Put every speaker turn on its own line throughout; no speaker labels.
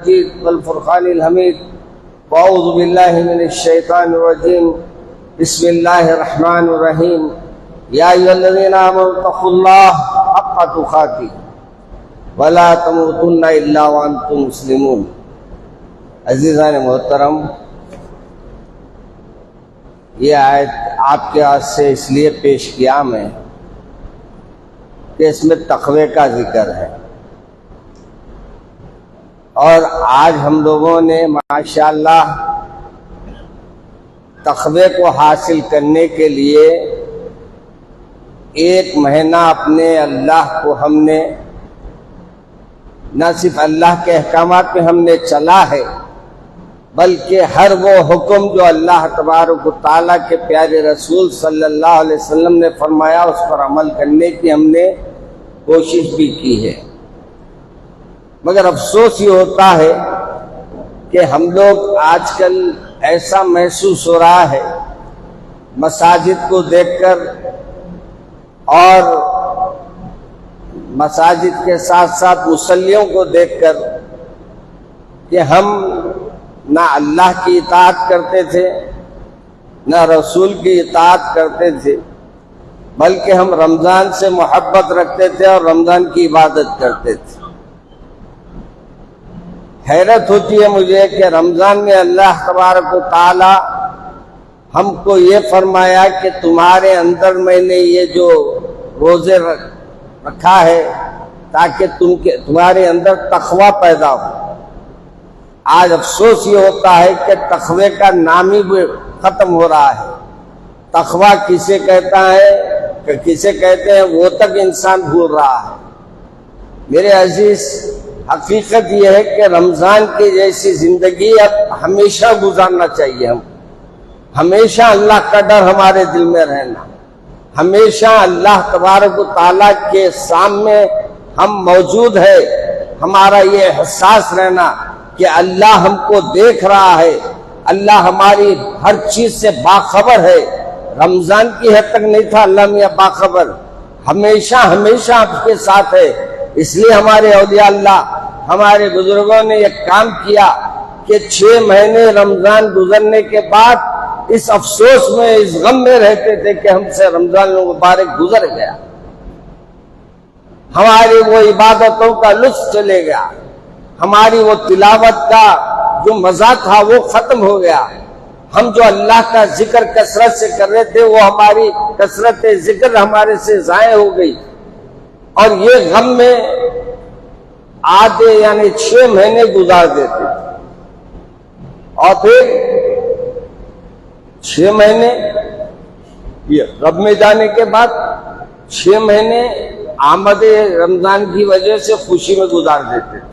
المجيد والفرقان الحميد وأعوذ بالله من الشيطان الرجيم بسم الله الرحمن الرحيم يا أيها الذين آمنوا اتقوا الله حق تقاته ولا تموتن إلا وأنتم مسلمون۔ عزیزان محترم، یہ آیت آپ کے ہاتھ سے اس لیے پیش کیا میں کہ اس میں تقوی کا ذکر ہے، اور آج ہم لوگوں نے ماشاءاللہ تقوی کو حاصل کرنے کے لیے ایک مہینہ اپنے اللہ کو ہم نے نہ صرف اللہ کے احکامات میں ہم نے چلا ہے، بلکہ ہر وہ حکم جو اللہ تبارک و تعالیٰ کے پیارے رسول صلی اللہ علیہ وسلم نے فرمایا اس پر عمل کرنے کی ہم نے کوشش بھی کی ہے۔ مگر افسوس یہ ہوتا ہے کہ ہم لوگ آج کل ایسا محسوس ہو رہا ہے مساجد کو دیکھ کر اور مساجد کے ساتھ ساتھ مصلیوں کو دیکھ کر کہ ہم نہ اللہ کی اطاعت کرتے تھے نہ رسول کی اطاعت کرتے تھے، بلکہ ہم رمضان سے محبت رکھتے تھے اور رمضان کی عبادت کرتے تھے۔ حیرت ہوتی ہے مجھے کہ رمضان میں اللہ تبارک و تعالی ہم کو یہ فرمایا کہ تمہارے اندر میں نے یہ جو روزے رکھا ہے تاکہ تمہارے اندر تقوی پیدا ہو۔ آج افسوس یہ ہوتا ہے کہ تقوی کا نام ہی ختم ہو رہا ہے۔ تقوی کسے کہتا ہے کہ کسے کہتے ہیں وہ تک انسان بھول رہا ہے۔ میرے عزیز، حقیقت یہ ہے کہ رمضان کی جیسی زندگی اب ہمیشہ گزارنا چاہیے۔ ہم ہمیشہ اللہ کا ڈر ہمارے دل میں رہنا، ہمیشہ اللہ تبارک و تعالیٰ کے سامنے ہم موجود ہے، ہمارا یہ احساس رہنا کہ اللہ ہم کو دیکھ رہا ہے، اللہ ہماری ہر چیز سے باخبر ہے۔ رمضان کی حد تک نہیں تھا اللہ میاں باخبر، ہمیشہ ہمیشہ آپ کے ساتھ ہے۔ اس لیے ہمارے اولیاء اللہ، ہمارے بزرگوں نے یہ کام کیا کہ 6 مہینے رمضان گزرنے کے بعد اس افسوس میں، اس غم میں رہتے تھے کہ ہم سے رمضان مبارک گزر گیا، ہماری وہ عبادتوں کا لطف چلے گیا، ہماری وہ تلاوت کا جو مزہ تھا وہ ختم ہو گیا، ہم جو اللہ کا ذکر کثرت سے کر رہے تھے وہ ہماری کثرت ذکر ہمارے سے ضائع ہو گئی۔ اور یہ غم میں آدھے یعنی 6 مہینے گزار دیتے تھے، اور پھر 6 مہینے یہ غم میں جانے کے بعد 6 مہینے آمد رمضان کی وجہ سے خوشی میں گزار دیتے تھے۔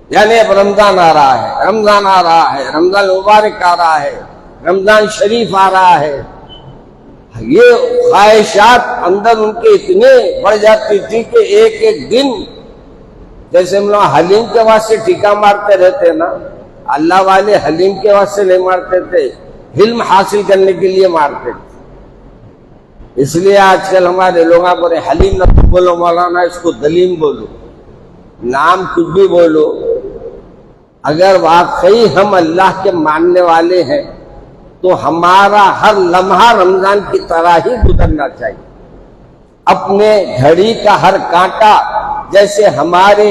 یعنی اب رمضان آ رہا ہے، رمضان آ رہا ہے، رمضان مبارک آ رہا ہے، رمضان شریف آ رہا ہے۔ یہ خواہشات اندر ان کے اتنے بڑھ جاتی تھی کہ ایک ایک دن، جیسے ہم لوگ حلیم کے واسطے ٹھیکا مارتے رہتے نا، اللہ والے حلیم کے واسطے نہیں مارتے تھے، علم حاصل کرنے کے لیے مارتے تھے۔ اس لیے آج کل ہمارے لوگ بولے حلیم نہ بولو مولانا، اس کو دلیم بولو، نام کچھ بھی بولو۔ اگر واقعی ہم اللہ کے ماننے والے ہیں تو ہمارا ہر لمحہ رمضان کی طرح ہی گزرنا چاہیے۔ اپنے گھڑی کا ہر کانٹا، جیسے ہمارے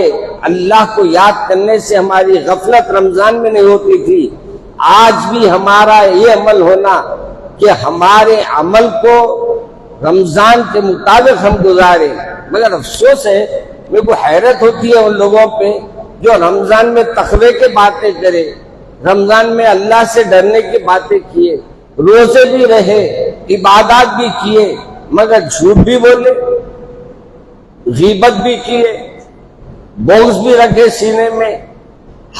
اللہ کو یاد کرنے سے ہماری غفلت رمضان میں نہیں ہوتی تھی، آج بھی ہمارا یہ عمل ہونا کہ ہمارے عمل کو رمضان کے مطابق ہم گزاریں۔ مگر افسوس ہے، میرے کو حیرت ہوتی ہے ان لوگوں پہ جو رمضان میں تقوی کی باتیں کرے، رمضان میں اللہ سے ڈرنے کی باتیں کیے، روزے بھی رہے، عبادات بھی کیے، مگر جھوٹ بھی بولے، غیبت بھی کیے، بغض بھی رکھے سینے میں،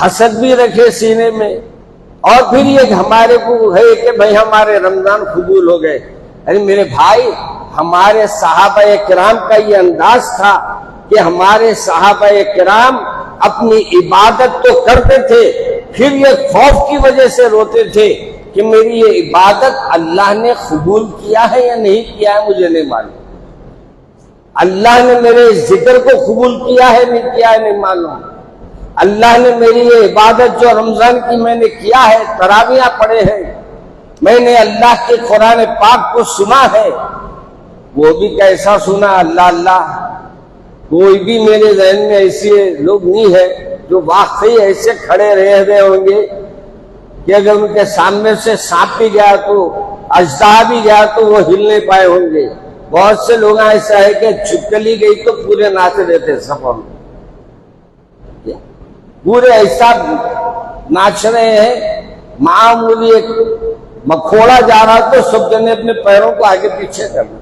حسد بھی رکھے سینے میں، اور پھر یہ ہمارے کو ہے کہ بھئی ہمارے رمضان قبول ہو گئے۔ ارے میرے بھائی، ہمارے صحابہ کرام کا یہ انداز تھا کہ ہمارے صحابہ کرام اپنی عبادت تو کرتے تھے، پھر یہ خوف کی وجہ سے روتے تھے کہ میری یہ عبادت اللہ نے قبول کیا ہے یا نہیں کیا ہے مجھے نہیں معلوم، اللہ نے میرے ذکر کو قبول کیا ہے نہیں کیا ہے نہیں معلوم۔ اللہ نے میری یہ عبادت جو رمضان کی میں نے کیا ہے، تراویح پڑھے ہیں، میں نے اللہ کے قرآن پاک کو سنا ہے، وہ بھی کیسا سنا؟ اللہ اللہ۔ کوئی بھی میرے ذہن میں ایسے لوگ نہیں ہے جو واقعی ایسے کھڑے رہ گئے ہوں گے کہ اگر ان کے سامنے سے سانپ بھی گیا تو اژدہا بھی گیا تو وہ ہل نہیں پائے ہوں گے۔ بہت سے لوگ ایسا ہے کہ چھپکلی گئی تو پورے ناچ دیتے سفر میں، پورے ایسا ناچ رہے ہیں۔ معمولی ایک مکھوڑا جا رہا تو سب جنے اپنے پیروں کو آگے پیچھے کرنا۔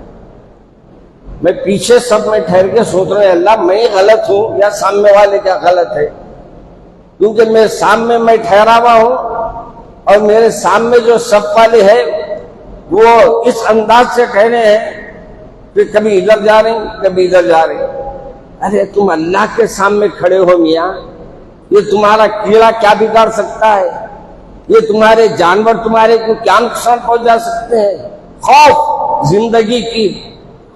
میں پیچھے سب میں ٹھہر کے سوچ رہے ہیں اللہ میں غلط ہوں یا سامنے والے کیا غلط ہے، کیونکہ میرے سامنے میں ٹھہرا ہوا ہوں اور میرے سامنے جو سب والے ہیں وہ اس انداز سے کہہ رہے ہیں کہ کبھی ادھر جا رہے ہیں کبھی ادھر جا رہے ہیں۔ ارے تم اللہ کے سامنے کھڑے ہو میاں، یہ تمہارا کیڑا کیا بگاڑ سکتا ہے؟ یہ تمہارے جانور تمہارے کو کیا نقصان پہنچا سکتے ہیں؟ خوف زندگی کی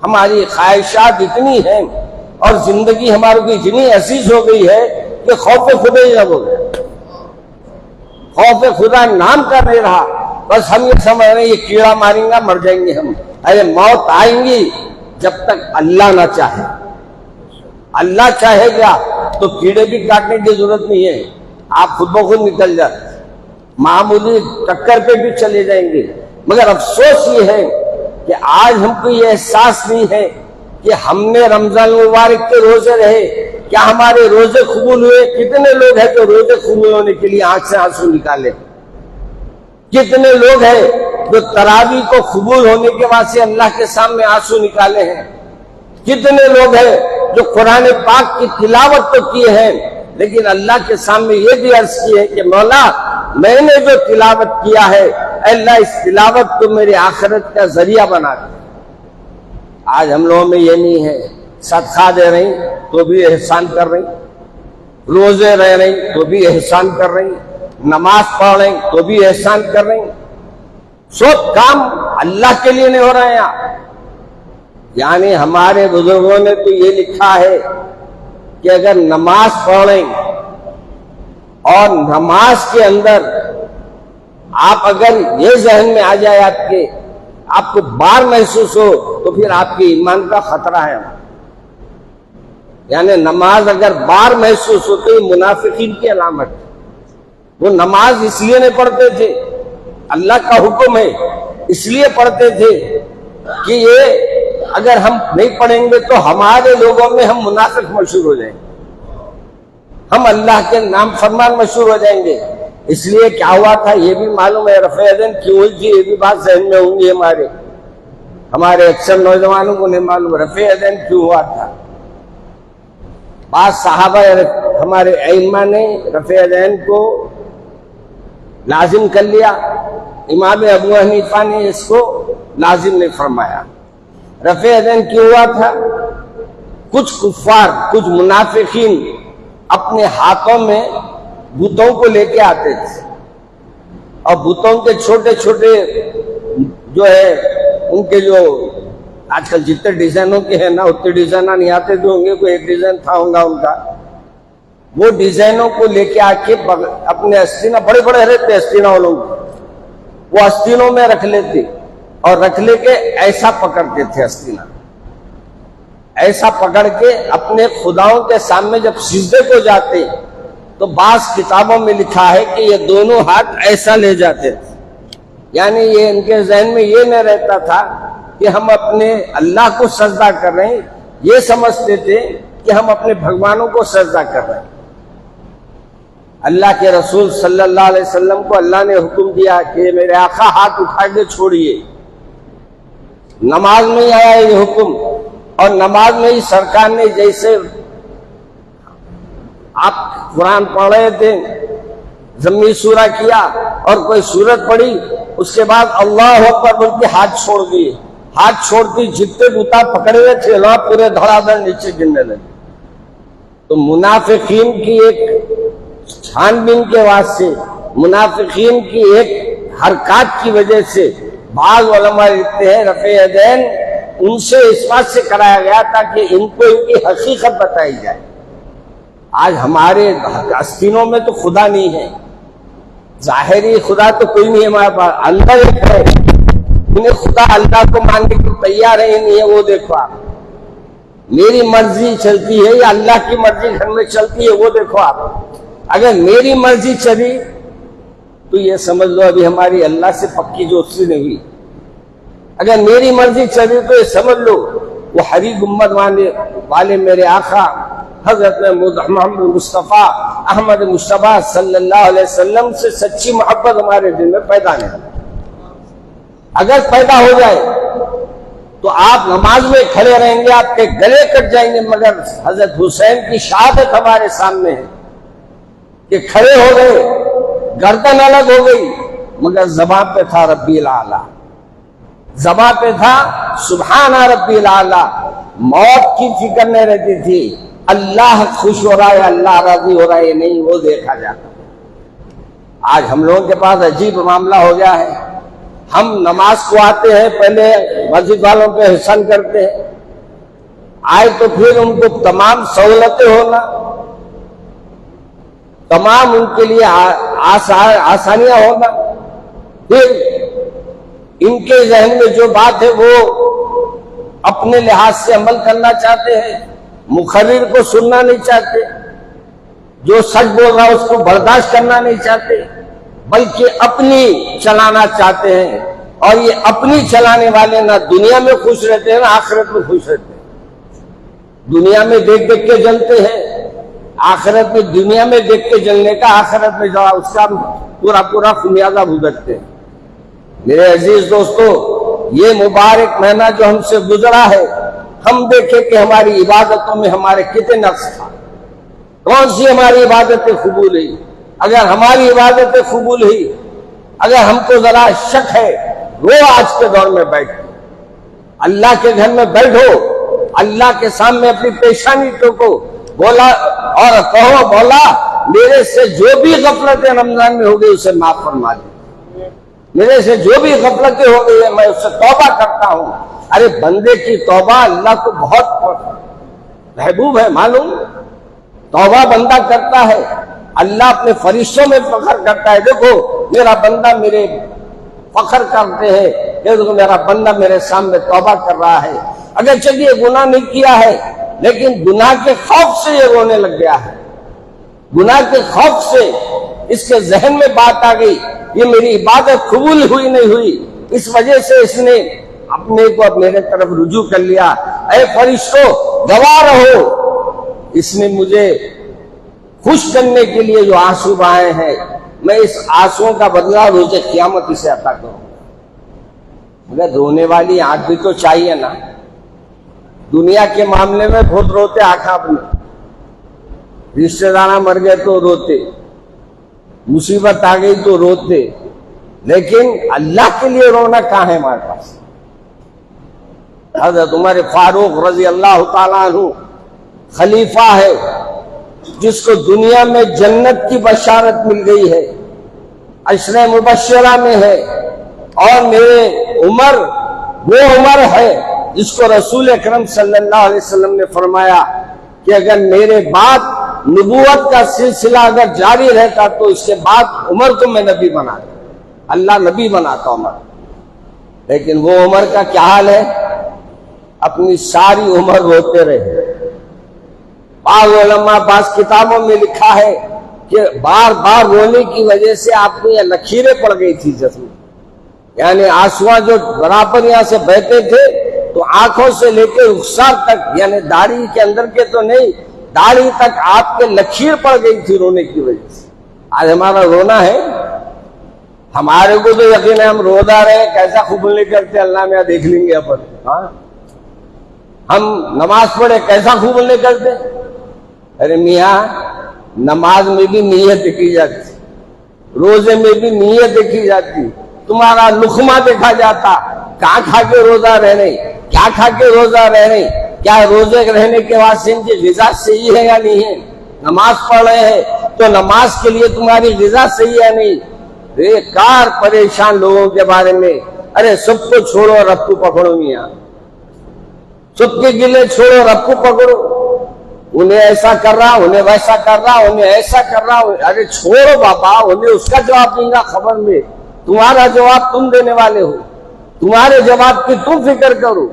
ہماری خواہشات اتنی ہیں اور زندگی ہمارے کو اتنی عزیز ہو گئی ہے کہ خوف خدا ہی نہ ہو گیا، خوف خدا نام کا نہیں رہا۔ بس ہم یہ سمجھ رہے ہیں یہ کیڑا ماریں گا مر جائیں گے ہم۔ ارے موت آئیں گی جب تک اللہ نہ چاہے۔ اللہ چاہے گا تو کیڑے بھی کاٹنے کی ضرورت نہیں ہے، آپ خود بخود نکل جاتے، معمولی ٹکر پہ بھی چلے جائیں گے۔ مگر افسوس یہ ہے کہ آج ہم کو یہ احساس نہیں ہے کہ ہم نے رمضان مبارک کے روزے رہے، کیا ہمارے روزے قبول ہوئے؟ کتنے لوگ ہیں جو روزے قبول ہونے کے لیے آنکھ سے آنسو نکالے؟ کتنے لوگ ہیں جو تراویح کو قبول ہونے کے بعد سے اللہ کے سامنے آنسو نکالے ہیں؟ کتنے لوگ ہیں جو قرآن پاک کی تلاوت تو کیے ہیں لیکن اللہ کے سامنے یہ بھی عرض کی ہے کہ مولا میں نے جو تلاوت کیا ہے اللہ اس تلاوت کو میری آخرت کا ذریعہ بنا دے۔ آج ہم لوگوں میں یہ نہیں ہے، صدقہ دے رہی تو بھی احسان کر رہی، روزے رہ رہی تو بھی احسان کر رہی، نماز پڑھ رہی تو بھی احسان کر رہی، سب کام اللہ کے لیے نہیں ہو رہے ہیں۔ یعنی ہمارے بزرگوں نے تو یہ لکھا ہے کہ اگر نماز پڑھیں اور نماز کے اندر آپ اگر یہ ذہن میں آ جائے آپ کو بار محسوس ہو تو پھر آپ کے ایمان کا خطرہ ہے۔ یعنی نماز اگر بار محسوس ہو تو یہ منافقین کی علامت ہے۔ وہ نماز اس لیے نہیں پڑھتے تھے، اللہ کا حکم ہے اس لیے پڑھتے تھے کہ یہ اگر ہم نہیں پڑھیں گے تو ہمارے لوگوں میں ہم منافق مشہور ہو جائیں گے، ہم اللہ کے نام فرمان مشہور ہو جائیں گے۔ اس لیے کیا ہوا تھا یہ بھی معلوم ہے، رفع یدین کیوں ہوئی تھی یہ بھی بات ذہن میں ہوں گی ہمارے اکثر نوجوانوں کو نہیں معلوم رفع یدین کیوں ہوا تھا۔ بعض صحابہ ہمارے ائمہ نے رفع یدین کو لازم کر لیا، امام ابو حنیفہ نے اس کو لازم نہیں فرمایا۔ رفع یدین کیوں ہوا تھا؟ کچھ کفار کچھ منافقین اپنے ہاتھوں میں بتوں کو لے کے آتے تھے اور بتوں کے چھوٹے چھوٹے جو ہے ان کے جو آج کل جتنے ڈیزائنوں کے ہیں نا اتنے ڈیزائنر نہیں آتے تو ہوں گے، کوئی ایک ڈیزائن تھا ہوگا ان کا، وہ ڈیزائنوں کو لے کے آ کے اپنے استینہ بڑے بڑے رہتے استینہ والوں وہ استینوں میں رکھ لیتے اور رکھ لے کے ایسا پکڑتے تھے استینہ، ایسا پکڑ کے اپنے خداؤں کے سامنے جب سجدے کو جاتے تو بعض کتابوں میں لکھا ہے کہ یہ دونوں ہاتھ ایسا لے جاتے تھے، یعنی یہ ان کے ذہن میں یہ نہیں رہتا تھا کہ ہم اپنے اللہ کو سجدہ کر رہے ہیں، یہ سمجھتے تھے کہ ہم اپنے بھگوانوں کو سجدہ کر رہے ہیں۔ اللہ کے رسول صلی اللہ علیہ وسلم کو اللہ نے حکم دیا کہ میرے آقا ہاتھ اٹھا کے چھوڑیے، نماز میں آیا یہ حکم، اور نماز میں ہی سرکار نے جیسے آپ قرآن پڑھ رہے تھے ضمنی سورہ کیا اور کوئی سورت پڑھی اس کے بعد اللہ اکبر بول کے ہاتھ چھوڑ دیے، ہاتھ چھوڑتی جتنے بوتا پکڑے ہوئے تھے وہاں پورے دھڑا دھڑ نیچے گرنے لگے۔ تو منافقین کی ایک چھان بین کے واسطے، منافقین کی ایک حرکات کی وجہ سے بعض علماء لکھتے ہیں رفع یدین ان سے اس بات سے کرایا گیا تھا کہ ان کو ان کی حقیقت بتائی جائے آج ہمارے آستینوں میں تو خدا نہیں ہے، ظاہری خدا تو کوئی نہیں ہے ہمارے پاس، اندر ایک ہے، انہیں خدا اللہ کو ماننے کو تیار ہے نہیں ہے۔ وہ دیکھو آپ، میری مرضی چلتی ہے یا اللہ کی مرضی گھر میں چلتی ہے، وہ دیکھو آپ۔ اگر میری مرضی چلی تو یہ سمجھ لو ابھی ہماری اللہ سے پکی دوستی نہیں ہوئی، اگر میری مرضی چلی تو یہ سمجھ لو وہ حریق امت والے میرے آقا حضرت محمد مصطفیٰ احمد مصطفیٰ صلی اللہ علیہ وسلم سے سچی محبت ہمارے دل میں پیدا نہیں۔ اگر پیدا ہو جائے تو آپ نماز میں کھڑے رہیں گے، آپ کے گلے کٹ جائیں گے، مگر حضرت حسین کی شہادت ہمارے سامنے ہے کہ کھڑے ہو گئے، گردن الگ ہو گئی، مگر زبان پہ تھا ربی الاعلیٰ، زبان پہ تھا سبحان ربی الاعلیٰ۔ موت کی فکر نہیں رہتی تھی، اللہ خوش ہو رہا ہے، اللہ راضی ہو رہا ہے نہیں، وہ دیکھا جاتا۔ آج ہم لوگوں کے پاس عجیب معاملہ ہو گیا ہے، ہم نماز کو آتے ہیں، پہلے مسجد والوں پہ احسان کرتے ہیں، آئے تو پھر ان کو تمام سہولتیں ہونا، تمام ان کے لیے آسانیاں ہونا، پھر ان کے ذہن میں جو بات ہے وہ اپنے لحاظ سے عمل کرنا چاہتے ہیں، مقرر کو سننا نہیں چاہتے، جو سچ بول رہا ہے اس کو برداشت کرنا نہیں چاہتے، بلکہ اپنی چلانا چاہتے ہیں۔ اور یہ اپنی چلانے والے نہ دنیا میں خوش رہتے ہیں نہ آخرت میں خوش رہتے ہیں۔ دنیا میں دیکھ دیکھ کے جلتے ہیں، آخرت میں دنیا میں دیکھ کے جلنے کا آخرت میں جو اس کا پورا خمیازہ بھگتتے ہیں۔ میرے عزیز دوستو، یہ مبارک مہینہ جو ہم سے گزرا ہے، ہم دیکھیں کہ ہماری عبادتوں میں ہمارے کتنے نقص تھا، کون سی ہماری عبادتیں قبول ہوئی۔ اگر ہماری عبادتیں قبول ہوئی، اگر ہم کو ذرا شک ہے، رو آج کے دور میں بیٹھو، اللہ کے گھر میں بیٹھو، اللہ کے سامنے اپنی پیشانی ٹوکو، بولا اور کہو مولا میرے سے جو بھی غفلتیں رمضان میں ہو گئی اسے معاف فرما دے، میرے سے جو بھی غفلتیں ہو گئی ہے میں اس سے توبہ کرتا ہوں۔ ارے بندے کی توبہ اللہ کو بہت محبوب ہے، معلوم، توبہ بندہ کرتا ہے، اللہ اپنے فرشتوں میں فخر کرتا ہے، دیکھو میرا بندہ میرے فخر کرتے ہیں، دیکھو میرا بندہ میرے سامنے توبہ کر رہا ہے۔ اگرچہ یہ گناہ نہیں کیا ہے لیکن گناہ کے خوف سے یہ رونے لگ گیا ہے، گناہ کے خوف سے اس کے ذہن میں بات آ گئی، یہ میری عبادت قبول ہوئی نہیں ہوئی، اس وجہ سے اس نے اپنے کو میرے طرف رجوع کر لیا۔ اے فرشتوں گواہ رہو، اس نے مجھے خوش کرنے کے لیے جو آنسو بہائے ہیں، میں اس آنسوؤں کا بدلہ روز قیامت اسے عطا کروں۔ مگر رونے والی آنکھ بھی تو چاہیے نا، دنیا کے معاملے میں بہت روتے آنکھیں اپنے، رشتہ دار مر گئے تو روتے، مصیبت آ گئی تو روتے، لیکن اللہ کے لیے رونا کہاں ہے ہمارے پاس؟ حضرت عمر فاروق رضی اللہ تعالیٰ عنہ خلیفہ ہے جس کو دنیا میں جنت کی بشارت مل گئی ہے، عشرہ مبشرہ میں ہے، اور میرے عمر وہ عمر ہے جس کو رسول اکرم صلی اللہ علیہ وسلم نے فرمایا کہ اگر میرے بعد نبوت کا سلسلہ اگر جاری رہتا تو اس کے بعد عمر کو میں نبی بناتا، اللہ نبی بناتا عمر۔ لیکن وہ عمر کا کیا حال ہے؟ اپنی ساری عمر روتے رہے۔ بعض علماء بعض کتابوں میں لکھا ہے کہ بار بار رونے کی وجہ سے آپ کو یہ لکیریں پڑ گئی تھی جسم، یعنی آنسواں جو برابر یہاں سے بہتے تھے تو آنکھوں سے لے کے رخسار تک، یعنی داڑھی کے اندر کے تو نہیں، داڑھی تک آپ کے لکیر پڑ گئی تھی رونے کی وجہ سے۔ آج ہمارا رونا ہے، ہمارے کو تو یقین ہے ہم روزہ رہے کیسا قبول نہیں کرتے، اللہ میں دیکھ لیں گے اپن، ہاں ہم نماز پڑھے کیسا قبول نہیں کرتے۔ ارے میاں نماز میں بھی نیت دیکھی جاتی، روزے میں بھی نیت دیکھی جاتی، تمہارا لقمہ دیکھا جاتا، کہاں کھا کے روزہ رہنے، کیا کھا کے روزہ رہنے، کیا روزے رہنے کے واسطے ان کی غذا صحیح ہے یا نہیں ہے، نماز پڑھ رہے ہیں تو نماز کے لیے تمہاری غذا صحیح ہے نہیں۔ بیکار پریشان لوگوں کے بارے میں، ارے سب کو چھوڑو رب کو پکڑو میاں، سب کے گلے چھوڑو رب کو پکڑو۔ انہیں ایسا کر رہا، انہیں ویسا کر رہا، انہیں ایسا کر رہا. ارے چھوڑو بابا، انہیں اس کا جواب دیں گا خبر میں. تمہارا جواب تم دینے والے ہو. تمہارے جواب کی تم فکر کرو.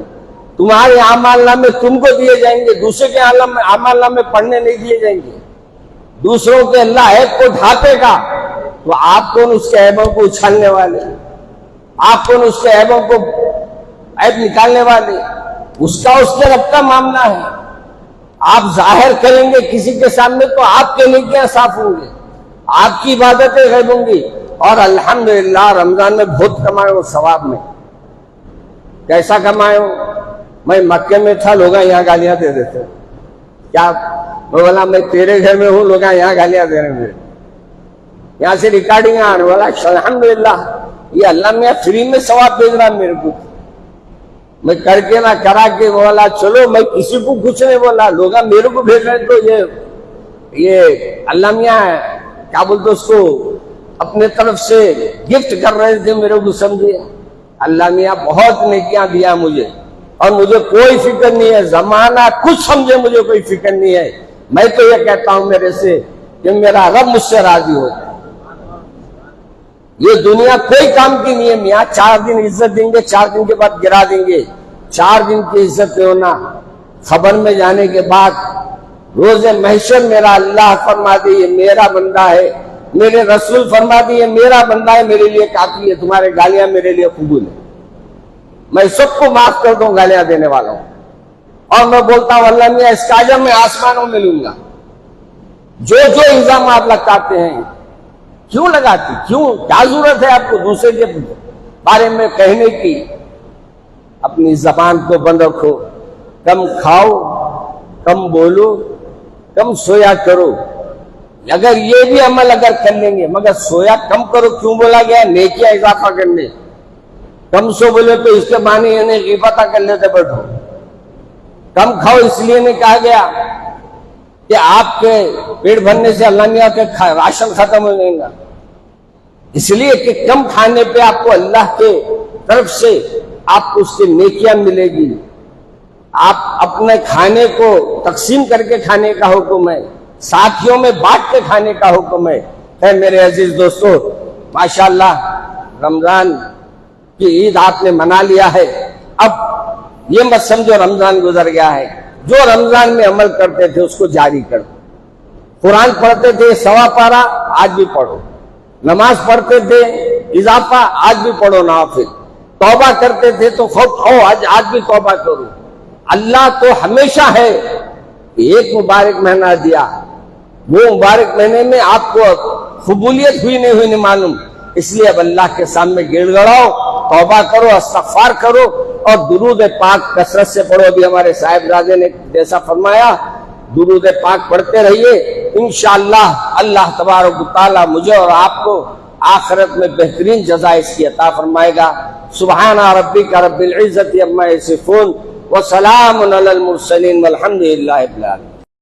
تمہارے اعمال نامے تم کو دیے جائیں گے، دوسرے کے اعمال نامے پڑھنے نہیں دیے جائیں گے. دوسروں کے اللہ عیب کو ڈھانپے گا تو آپ کون اس کے عیبوں کو اچھالنے والے؟ آپ کون اس کے عیبوں کو عیب نکالنے والے؟ اس کے رب کا معاملہ ہے. آپ ظاہر کریں گے کسی کے سامنے تو آپ کے نیکیاں صاف ہوں گے، آپ کی عبادتیں غائب ہوں گی. اور الحمدللہ رمضان میں بہت کمائے ہوں ثواب میں. کیسا کمائے ہوں؟ میں مکے میں تھا، لوگ یہاں گالیاں دے دیتے. کیا میں بولا میں تیرے گھر میں ہوں، لوگ یہاں گالیاں دے رہے ہیں. یہاں سے ریکارڈنگ آ رہے، بولا الحمدللہ یہ اللہ میاں فری میں ثواب بھیج رہا میرے کو. میں کر کے نہ کرا کے بولا چلو، میں کسی کو کچھ نہیں بولا، لوگ میرے کو بھیج رہے. تو یہ اللہ میاں کیا بولتے اس کو اپنے طرف سے گفٹ کر رہے تھے میرے کو، سمجھے. اللہ میاں بہت نیکیاں دیا مجھے، اور مجھے کوئی فکر نہیں ہے. زمانہ کچھ سمجھے مجھے کوئی فکر نہیں ہے. میں تو یہ کہتا ہوں میرے سے کہ میرا رب مجھ سے راضی ہو. یہ دنیا کوئی کام کی نہیں ہے میاں. 4 دن عزت دیں گے، 4 دن کے بعد گرا دیں گے. 4 دن کی عزت پہ ہونا. خبر میں جانے کے بعد روز محشر میرا اللہ فرما دے یہ میرا بندہ ہے، میرے رسول فرما دے یہ میرا بندہ ہے، میرے لیے کافی ہے. تمہارے گالیاں میرے لیے قبول ہے. میں سب کو معاف کر دوں گالیاں دینے والا ہوں. اور میں بولتا ہوں اللہ میاں اس کا اجر میں آسمانوں میں لوں گا. جو الزامات لگاتے ہیں کیوں لگاتی؟ کیوں؟ کیا ضرورت ہے آپ کو دوسرے کے بارے میں کہنے کی؟ اپنی زبان کو بند رکھو. کم کھاؤ، کم بولو، کم سویا کرو. اگر یہ بھی عمل اگر کر لیں گے، مگر سویا کم کرو کیوں بولا گیا؟ نیکیاں اضافہ کرنے. کم سو بولے تو اس کے معنی انہیں غیبت کر لیتے بیٹھو. کم کھاؤ اس لیے نہیں کہا گیا کہ آپ کے پیٹ بھرنے سے اللہ میاں کے راشن ختم ہو جائے گا. اس لیے کہ کم کھانے پہ آپ کو اللہ کے طرف سے آپ کو اس کی نیکیاں ملے گی. آپ اپنے کھانے کو تقسیم کر کے کھانے کا حکم ہے، ساتھیوں میں بانٹ کے کھانے کا حکم ہے. اے میرے عزیز دوستو، ماشاءاللہ رمضان کی عید آپ نے منا لیا ہے. اب یہ مت سمجھو رمضان گزر گیا ہے. جو رمضان میں عمل کرتے تھے اس کو جاری کرو. قرآن پڑھتے تھے 1.25 پارہ، آج بھی پڑھو. نماز پڑھتے تھے اضافہ، آج بھی پڑھو نوافل. توبہ کرتے تھے تو خوب آج بھی توبہ کرو. اللہ تو ہمیشہ ہے. ایک مبارک مہینہ دیا، وہ مبارک مہینے میں آپ کو قبولیت ہوئی نہیں ہوئی نہیں معلوم. اس لیے اب اللہ کے سامنے گڑ گڑاؤ، توبہ کرو، استغفار کرو، اور درود پاک کثرت سے پڑھو. ابھی ہمارے صاحب زادے نے جیسا فرمایا درود پاک پڑھتے رہیے. انشاءاللہ اللہ تبارک و تعالی مجھے اور آپ کو آخرت میں بہترین جزا اس کی عطا فرمائے گا. سبحان ربک رب العزت عما یصفون وسلام علی المرسلین والحمد للہ رب العالمین.